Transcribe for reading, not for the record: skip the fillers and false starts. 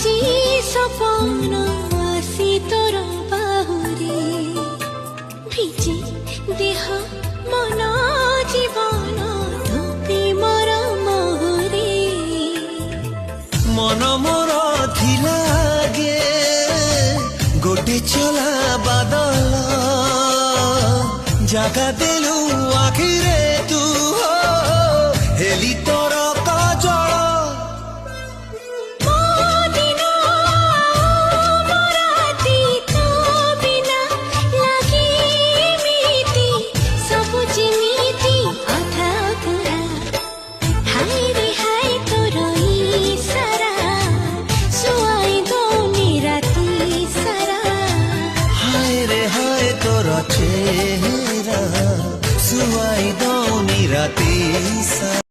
আজি সপন আসি তোর বাহুরে ভিজি দেহ মন জীবন তো প্রেমর মোহরে মন মোর ধিলাগে গোটে চলা বাদল জাগা দেলু আখিরে তু হেলি তো